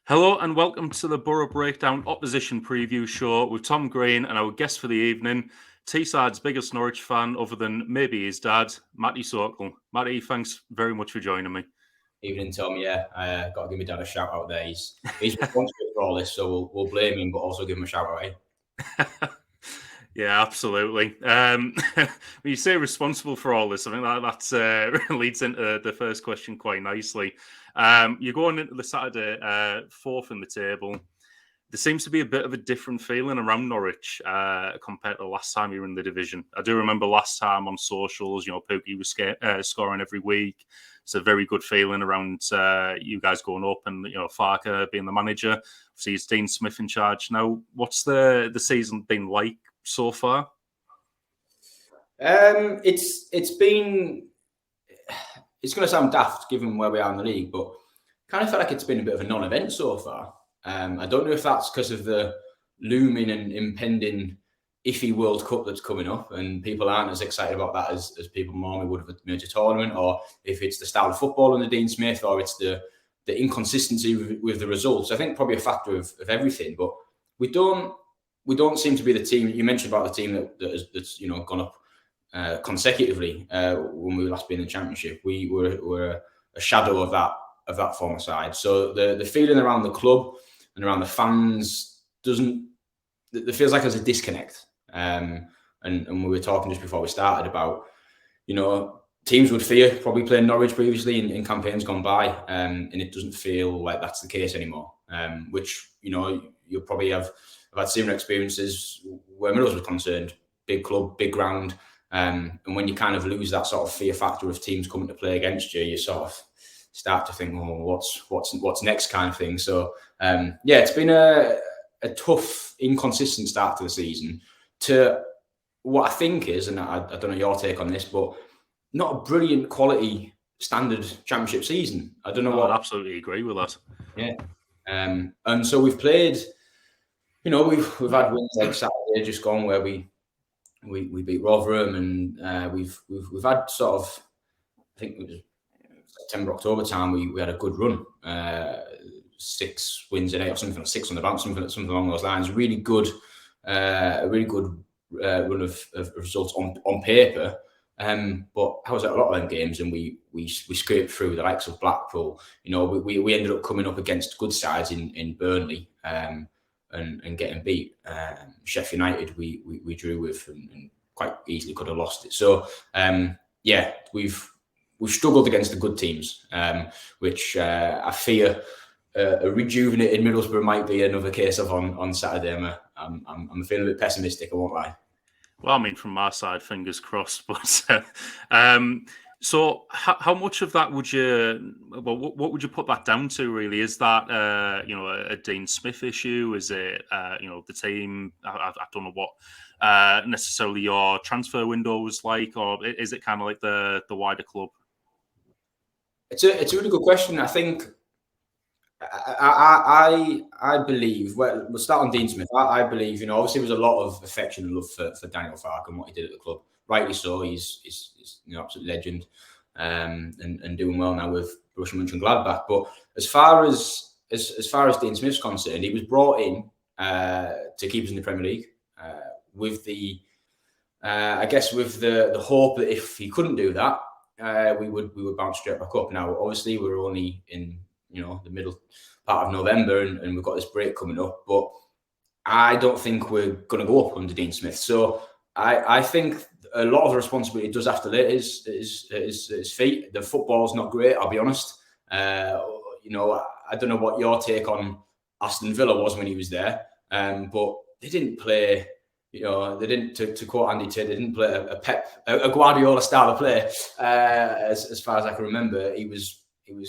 Hello and welcome to the Boro Breakdown Opposition Preview Show with Tom Green and our guest for the evening, Teesside's biggest Norwich fan other than maybe his dad, Matty Soakell. Matty, thanks very much for joining me. Evening, Tom. Yeah, got to give my dad a shout out there. He's responsible for all this, so we'll blame him, but also give him a shout out. Yeah, absolutely. When you say responsible for all this, I think that leads into the first question quite nicely. You're going into the Saturday fourth in the table. There seems to be a bit of a different feeling around Norwich compared to the last time you were in the division. I do remember last time on socials, Pookie was scoring every week. It's a very good feeling around you guys going up and, Farker being the manager. Obviously, it's Dean Smith in charge now. What's the season been like so far? It's going to sound daft given where we are in the league, but kind of felt like it's been a bit of a non-event so far. I don't know if that's because of the looming and impending iffy World Cup that's coming up, and people aren't as excited about that as people normally would have at a major tournament, or if it's the style of football under Dean Smith, or it's the inconsistency with the results. I think probably a factor of everything, but we don't seem to be the team. You mentioned about the team that's gone up consecutively when we were last been in the Championship. We were a shadow of that former side. So the feeling around the club and around the fans there feels like there's a disconnect. And we were talking just before we started about, teams would fear probably playing Norwich previously in campaigns gone by, and it doesn't feel like that's the case anymore. Which, you'll probably have had similar experiences where Middlesbrough was concerned. Big club, big ground. And when you kind of lose that sort of fear factor of teams coming to play against you, you sort of start to think, oh, what's next kind of thing. So, it's been a tough, inconsistent start to the season to what I think is, and I don't know your take on this, but not a brilliant quality standard Championship season. I don't know I'd absolutely agree with that. Yeah. And so we've played, we've had wins like Saturday just gone where we beat Rotherham, and we've had sort of, I think it was September, October time, we had a good run. 6 wins in 8 or something, 6 on the bounce, something along those lines. Really good, a really good run of results on paper. But I was at a lot of them games, and we scraped through the likes of Blackpool. We ended up coming up against good sides in Burnley, and getting beat. Sheffield United we drew with, and quite easily could have lost it. So we've struggled against the good teams, which I fear a rejuvenated Middlesbrough might be another case of on Saturday. I'm feeling a bit pessimistic, I won't lie. Well, I mean, from my side, fingers crossed. But so, how much of that would you? Well, what would you put that down to? Really, is that a Dean Smith issue? Is it the team? I don't know what necessarily your transfer window was like, or is it kind of like the wider club? It's a really good question. I think I believe. Well, we'll start on Dean Smith. I believe, obviously there was a lot of affection and love for Daniel Farke and what he did at the club. Rightly so. He's absolute legend, and doing well now with Borussia Mönchengladbach. But as far as Dean Smith's concerned, he was brought in to keep us in the Premier League with the hope that if he couldn't do that, we would bounce straight back up. Now, obviously, we're only in the middle part of November, and we've got this break coming up. But I don't think we're going to go up under Dean Smith. So I think a lot of the responsibility does have to lay at his feet. The football's not great, I'll be honest. I don't know what your take on Aston Villa was when he was there, but they didn't play. They didn't, to quote Andy Tate, they didn't play a Guardiola style of play. As far as I can remember, he was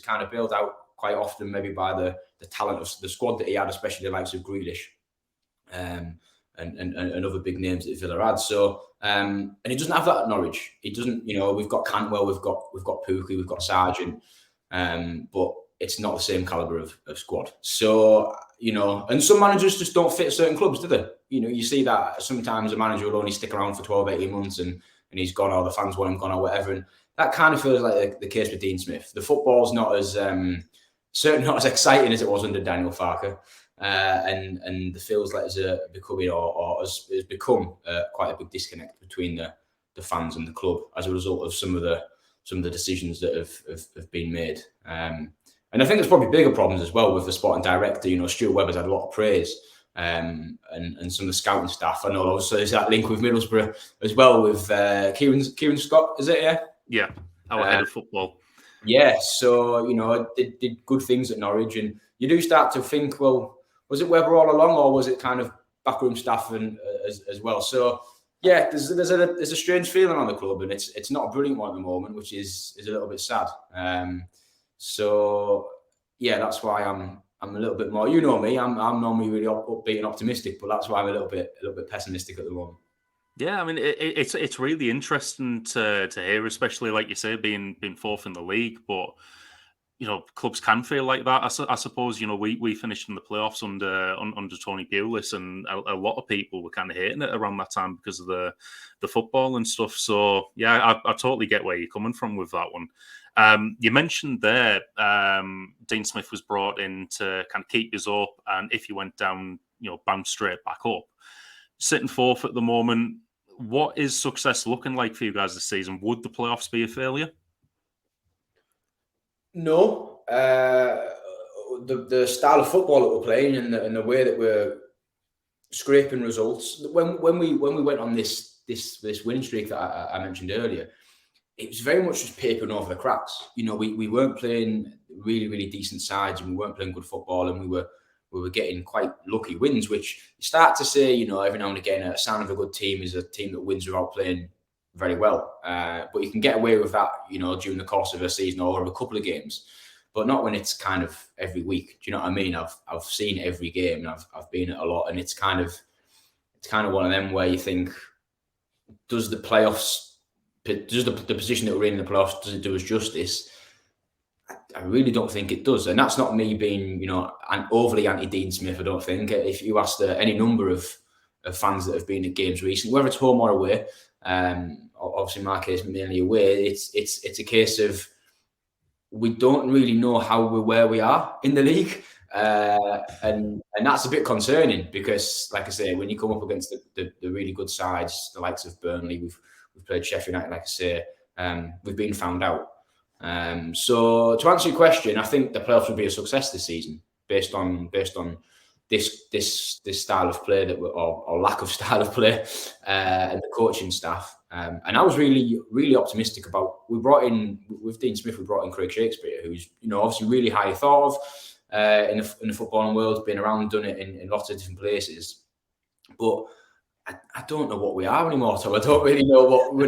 kind of bailed out quite often, maybe by the talent of the squad that he had, especially the likes of Grealish, and other big names that Villa had. So, and he doesn't have that at Norwich. He doesn't. We've got Cantwell, we've got Pookie, we've got Sargent, but it's not the same caliber of squad. So, and some managers just don't fit certain clubs, do they? You see that sometimes a manager will only stick around for 12, 18 months and he's gone, or the fans want him gone, or whatever. And that kind of feels like the case with Dean Smith. The football's not as certainly not as exciting as it was under Daniel Farke. And the feels like there's becoming or has become quite a big disconnect between the fans and the club as a result of some of the decisions that have been made. And I think there's probably bigger problems as well with the sporting director. Stuart Webber's had a lot of praise, and some of the scouting staff. I know also there's that link with Middlesbrough as well with Kieran Scott. Is it? Yeah, our head of football. Yeah, so did good things at Norwich, and you do start to think, well, was it Webber all along, or was it kind of backroom staff and as well? So yeah, there's a strange feeling on the club, and it's not a brilliant one at the moment, which is a little bit sad. So yeah, that's why I'm a little bit more. You know me, I'm normally really upbeat and optimistic, but that's why I'm a little bit pessimistic at the moment. Yeah, I mean, it's really interesting to hear, especially like you say, being fourth in the league. But clubs can feel like that. I suppose we finished in the playoffs under Tony Pulis, and a lot of people were kind of hating it around that time because of the football and stuff. So yeah, I totally get where you're coming from with that one. You mentioned there, Dean Smith was brought in to kind of keep us up, and if you went down, bounce straight back up. Sitting fourth at the moment, what is success looking like for you guys this season? Would the playoffs be a failure? No. The style of football that we're playing and the way that we're scraping results. When we went on this winning streak that I mentioned earlier, it was very much just papering over the cracks. We weren't playing really, really decent sides, and we weren't playing good football, and we were getting quite lucky wins, which you start to say, every now and again, a sign of a good team is a team that wins without playing very well. But you can get away with that, during the course of a season or of a couple of games, but not when it's kind of every week. Do you know what I mean? I've seen every game, and I've been at a lot, and it's kind of one of them where you think, does the playoffs, does the position that we're in the playoffs, does it do us justice? I really don't think it does. And that's not me being, an overly anti-Dean Smith, I don't think. If you ask any number of fans that have been at games recently, whether it's home or away, obviously in my case, mainly away, it's a case of we don't really know where we are in the league. And that's a bit concerning because, like I say, when you come up against the really good sides, the likes of Burnley, we've played Sheffield United, like I say, we've been found out. So to answer your question, I think the playoffs will be a success this season based on this style of play or lack of style of play and the coaching staff. And I was really, really optimistic about. With Dean Smith, we brought in Craig Shakespeare, who's obviously really highly thought of in the footballing world, been around, done it in lots of different places. But I don't know what we are anymore. So I don't really know what we're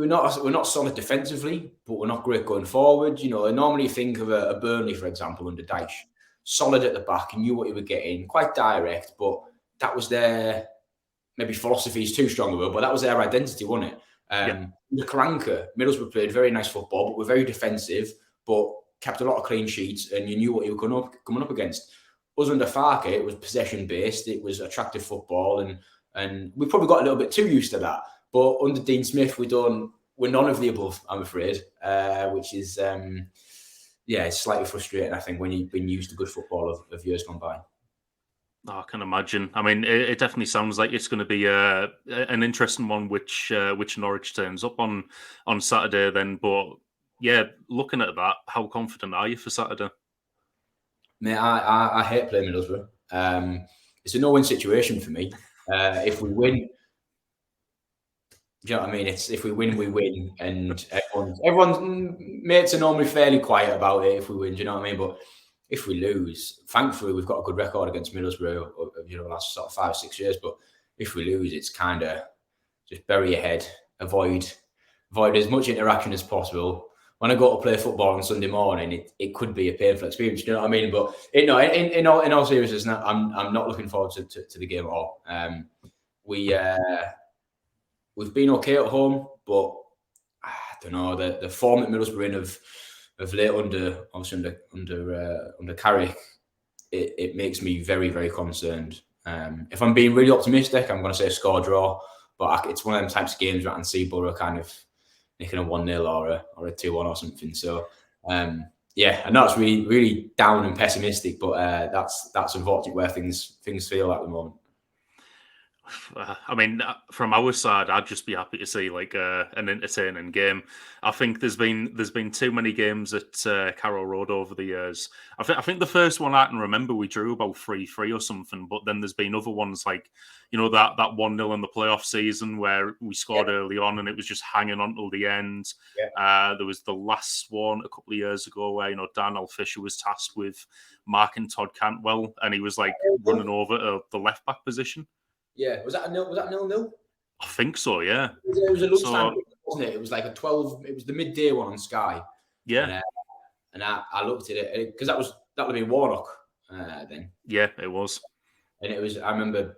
not solid defensively, but we're not great going forward. I normally think of a Burnley, for example, under Dyche. Solid at the back, and knew what he were getting, quite direct, but that was their, maybe philosophy is too strong a word, but that was their identity, wasn't it? The Karanka, Middlesbrough played very nice football, but were very defensive, but kept a lot of clean sheets, and you knew what you were coming up against. Us under Farke, it was possession-based, it was attractive football, and we probably got a little bit too used to that. But under Dean Smith, we're none of the above, I'm afraid, which is... it's slightly frustrating, I think, when you've been used to good football of years gone by. Oh, I can imagine. I mean, it definitely sounds like it's going to be an interesting one, which Norwich turns up on Saturday then. But yeah, looking at that, how confident are you for Saturday? Mate, I hate playing Middlesbrough. It's a no-win situation for me. If we win... Do you know what I mean? It's if we win, we win, and everyone's mates are normally fairly quiet about it if we win. Do you know what I mean? But if we lose, thankfully we've got a good record against Middlesbrough, the last sort of 5 or 6 years. But if we lose, it's kind of just bury your head, avoid as much interaction as possible. When I go to play football on Sunday morning, it could be a painful experience. Do you know what I mean? But in all seriousness, I'm not looking forward to the game at all. We've been okay at home, but I don't know, the form that Middlesbrough in of late under Carrick, it makes me very, very concerned. If I'm being really optimistic, I'm going to say a score draw, but it's one of them types of games where I can see Boro kind of making a 1-0 or a 2-1 or something. So Yeah, I know it's really, really down and pessimistic, but that's unfortunately where things feel at the moment. I mean, from our side, I'd just be happy to see like an entertaining game. I think there's been too many games at Carrow Road over the years. I think the first one I can remember we drew about 3-3 or something, but then there's been other ones like that 1-0 in the playoff season where we scored early on and it was just hanging on till the end. There was the last one a couple of years ago where Darnell Fisher was tasked with marking Todd Cantwell and he was like running over to the left back position. Yeah, was that 0-0? I think so. Yeah, it was a lunchtime, wasn't it? It was like a 12. It was the midday one on Sky. Yeah, and I looked at it because that would have been Warnock then. Yeah, it was. And it was. I remember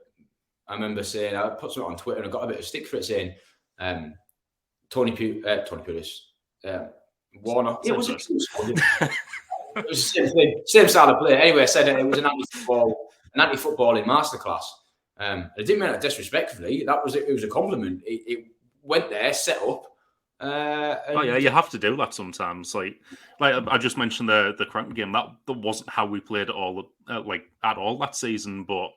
saying I put something on Twitter and I got a bit of stick for it saying, Tony Pulis, Warnock. It was the same style of play. Anyway, I said it was an anti-footballing masterclass. I didn't mean that disrespectfully. It was a compliment. It went there, set up. You have to do that sometimes. Like I just mentioned the Cranton game. That wasn't how we played at all that season. But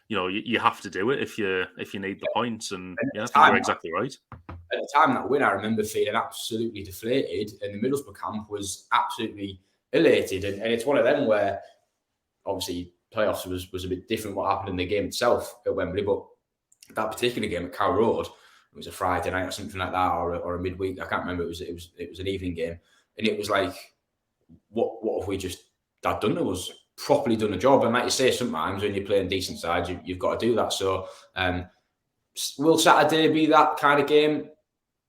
you have to do it if you need the points. And I think you're exactly right. At the time that win, I remember feeling absolutely deflated, and the Middlesbrough camp was absolutely elated. And it's one of them where obviously playoffs was a bit different what happened in the game itself at Wembley, but that particular game at Carrow Road, it was a Friday night or something like that, or a midweek. I can't remember. It was an evening game, and it was like, what have we just done to us? Properly done a job. And like you say, sometimes when you're playing decent sides, you've got to do that. So, will Saturday be that kind of game?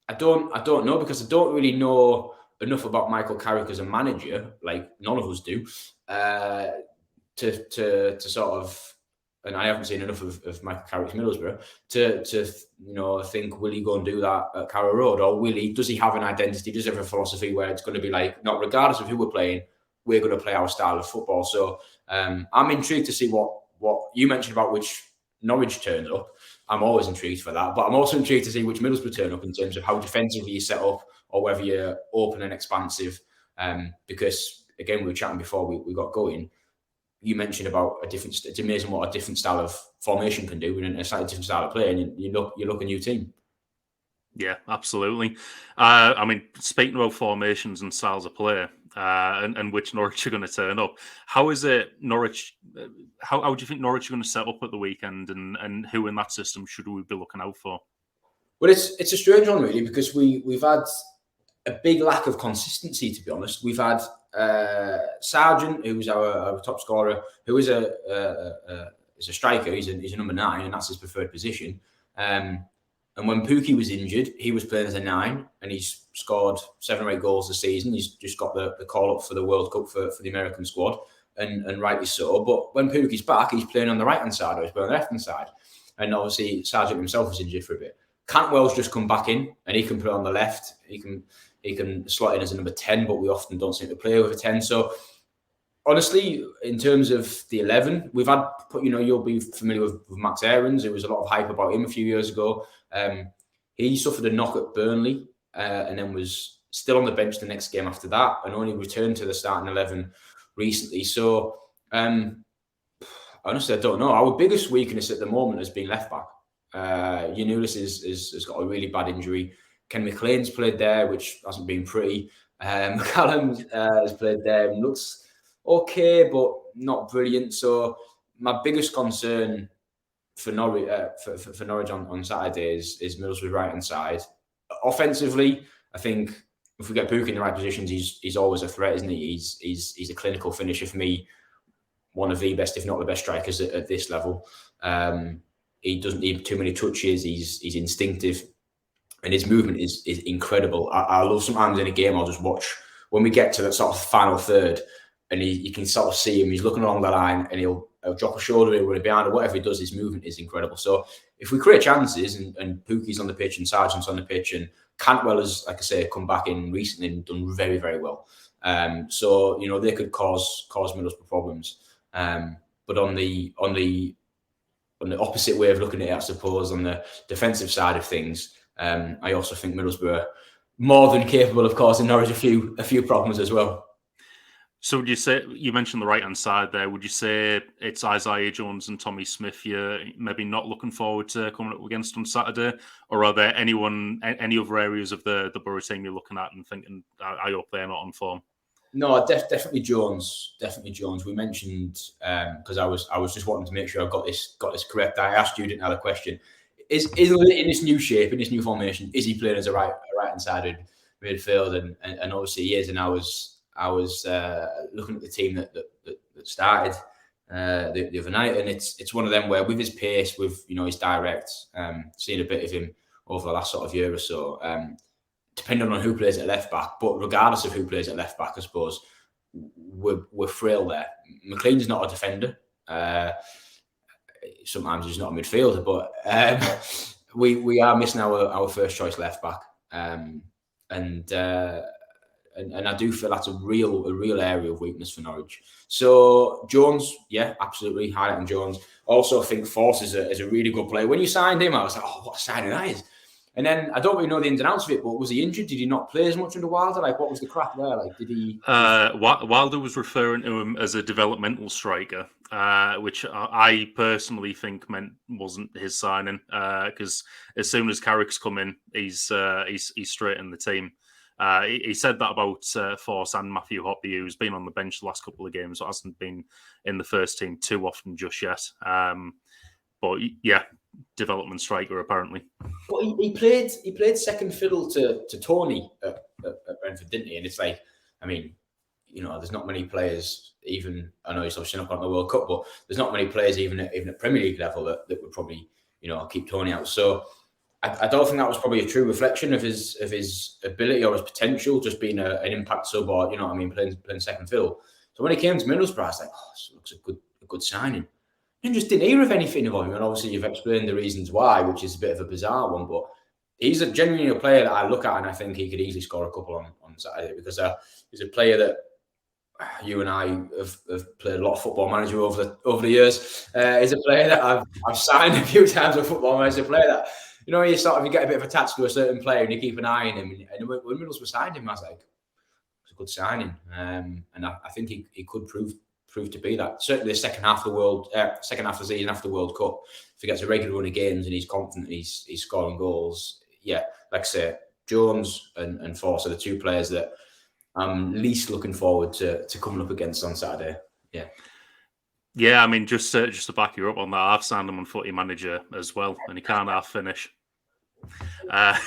I don't know, because I don't really know enough about Michael Carrick as a manager. Like none of us do. To sort of, and I haven't seen enough of Michael Carrick's Middlesbrough to think, will he go and do that at Carrow Road, or does he have an identity? Does he have a philosophy where it's going to be like, not regardless of who we're playing, we're going to play our style of football? So I'm intrigued to see what you mentioned about which Norwich turns up. I'm always intrigued for that, but I'm also intrigued to see which Middlesbrough turn up in terms of how defensively you set up, or whether you're open and expansive. Because again, we were chatting before we got going. You mentioned about it's amazing what a different style of formation can do, and a slightly different style of play, and you look a new team. Yeah, absolutely. I mean, speaking about formations and styles of play, and which Norwich are going to turn up, how is it Norwich? How do you think Norwich are going to set up at the weekend, and who in that system should we be looking out for? Well, it's a strange one really, because we've had a big lack of consistency, to be honest. We've had Sargent, who's our top scorer, who is a striker. He's a number 9, and that's his preferred position. And when Pukki was injured, he was playing as a 9, and he's scored 7 or 8 goals this season. He's just got the call up for the World Cup for the American squad, and rightly so. But when Pukki's back, he's playing on the right-hand side, or he's playing on the left-hand side. And obviously, Sargent himself was injured for a bit. Cantwell's just come back in, and he can play on the left. He can slot in as a number 10, but we often don't seem to play with a 10. So honestly, in terms of the 11, we've had, you'll be familiar with Max Aarons. There was a lot of hype about him a few years ago. He suffered a knock at Burnley and then was still on the bench the next game after that, and only returned to the starting 11 recently. So honestly, I don't know. Our biggest weakness at the moment has been left back. Yanulis has got a really bad injury. Ken McLean's played there, which hasn't been pretty. McCallum has played there and looks okay, but not brilliant. So my biggest concern for Norwich, for Norwich on Saturday is Middlesbrough's right-hand side. Offensively, I think if we get Pukki in the right positions, he's always a threat, isn't he? He's a clinical finisher for me. One of the best, if not the best, strikers at this level. He doesn't need too many touches. He's instinctive. And his movement is incredible. I love sometimes in a game I'll just watch when we get to that sort of final third, and you can sort of see him. He's looking along the line, and he'll drop a shoulder, he'll run behind, or whatever he does. His movement is incredible. So if we create chances, and Pukki's on the pitch, and Sargent's on the pitch, and Cantwell has, like I say, come back in recently and done very, very well. So they could cause Middlesbrough problems. But on the opposite way of looking at it, I suppose, on the defensive side of things, I also think Middlesbrough are more than capable of causing Norwich a few problems as well. So would you say, you mentioned the right-hand side there, would you say it's Isaiah Jones and Tommy Smith you're maybe not looking forward to coming up against on Saturday? Or are there any other areas of the Boro team you're looking at and thinking, I hope they're not on form? No, definitely Jones. Definitely Jones. We mentioned because I was just wanting to make sure I got this correct. I asked you, didn't have a question. Is in this new shape, in this new formation, is he playing as a right hand sided midfield? And obviously he is. And I was looking at the team that started the other night, and it's one of them where with his pace, with his direct, seeing a bit of him over the last sort of year or so. Depending on who plays at left back, but regardless of who plays at left back, I suppose we're frail there. McLean's not a defender. Sometimes he's not a midfielder, but we are missing our first choice left back, and I do feel that's a real area of weakness for Norwich. So Jones, yeah, absolutely, highlighting Jones. Also, I think Force is a really good player. When you signed him, I was like, oh, what a signing that is. And then I don't really know the ins and outs of it, but was he injured? Did he not play as much under Wilder? Like, what was the crack there? Like, did he? Wilder was referring to him as a developmental striker, which I personally think wasn't his signing. Because as soon as Carrick's come in, he's straight in the team. He said that about Force and Matthew Hoppy, who's been on the bench the last couple of games, so hasn't been in the first team too often just yet. But yeah, development striker apparently. But he played second fiddle to Tony at Brentford, didn't he? And it's like, I mean, there's not many players. Even I know he's obviously not got the World Cup, but there's not many players even at Premier League level that would probably keep Tony out. So I don't think that was probably a true reflection of his ability or his potential, just being an impact sub or playing second fiddle. So when he came to Middlesbrough, I was like, oh, this looks a good signing. And just didn't hear of anything about him. And obviously you've explained the reasons why, which is a bit of a bizarre one. But he's genuinely a player that I look at and I think he could easily score a couple on Saturday, because he's a player that you and I have played a lot of Football Manager over the years. He's a player that I've signed a few times with Football Manager. A player that, you get a bit of attached to a certain player and you keep an eye on him. And when Middlesbrough signed him, I was like, it's a good signing. And I think he could prove to be that. Certainly the second half of the season after the World Cup, if he gets a regular run of games and he's confident and he's scoring goals, yeah, like I say, Jones and Force are the two players that I'm least looking forward to coming up against on Saturday. Yeah. Yeah, I mean, just to back you up on that, I've signed him on Footy Manager as well, and he can't half finish. Get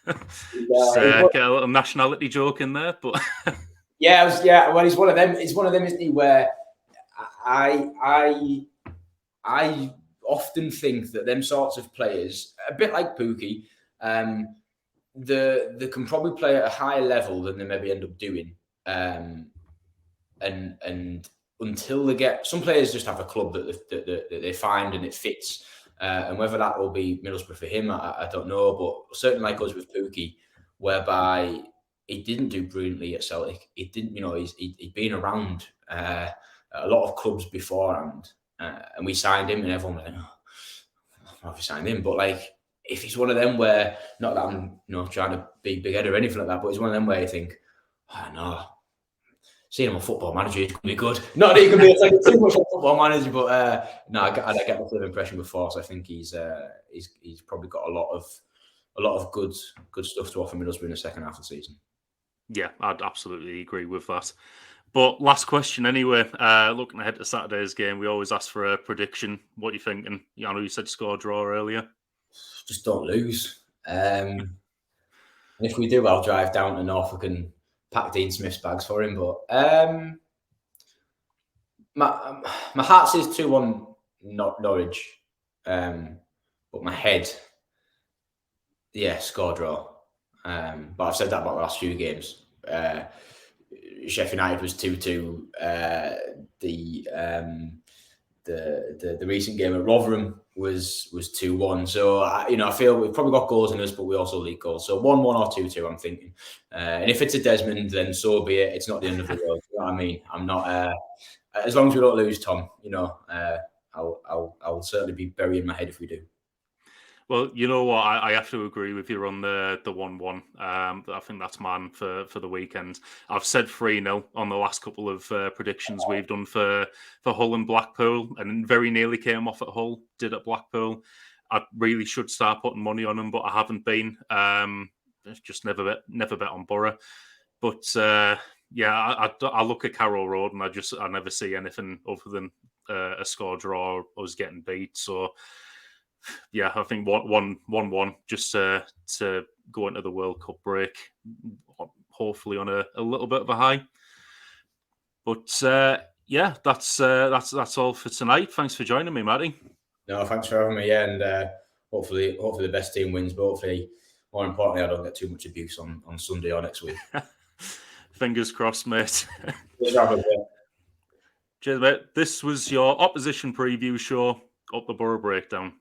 a little nationality joke in there, but yeah. Well, he's one of them. He's one of them, isn't he? Where I often think that them sorts of players, a bit like Pookie, they can probably play at a higher level than they maybe end up doing. And until they get, some players just have a club that they find and it fits. And whether that will be Middlesbrough for him, I don't know. But certainly like us with Pookie, whereby he didn't do brilliantly at Celtic. He didn't, he'd been around a lot of clubs beforehand, and we signed him, and everyone was like, "Oh, have we signed him?" But like, if he's one of them where, not that I'm trying to be big head or anything like that, but he's one of them where you think, "Oh no, seeing him on Football Manager, he's gonna be good." Not that he can be like too much on Football Manager, but no, I get the same impression with Force. I think he's probably got a lot of good stuff to offer Middlesbrough in the second half of the season. Yeah, I'd absolutely agree with that. But last question anyway, looking ahead to Saturday's game, we always ask for a prediction. What are you thinking? I know you said score draw earlier. Just don't lose. And if we do, I'll drive down to Norfolk and pack Dean Smith's bags for him. But my heart says 2-1 Norwich. But my head, score draw. But I've said that about the last few games. Sheffield United was 2-2. The recent game at Rotherham was 2-1. So I feel we've probably got goals in us, but we also leak goals. So 1-1 or 2-2, I'm thinking. And if it's a Desmond, then so be it. It's not the end of the world. You know what I mean? I'm not. As long as we don't lose, Tom. I'll certainly be burying my head if we do. Well, you know what? I have to agree with you on the 1-1. I think that's man for the weekend. I've said 3-0 on the last couple of predictions we've done for Hull and Blackpool, and very nearly came off at Hull, did at Blackpool. I really should start putting money on them, but I haven't been. Just never bet on Boro. But yeah, I look at Carroll Road and I never see anything other than a score draw or us getting beat. So yeah, I think 1-1 just to go into the World Cup break, hopefully on a little bit of a high. But yeah, that's all for tonight. Thanks for joining me, Matty. No, thanks for having me. Yeah, and hopefully the best team wins. But hopefully, more importantly, I don't get too much abuse on Sunday or next week. Fingers crossed, mate. Cheers, mate. This was your opposition preview show, Up the Boro Breakdown.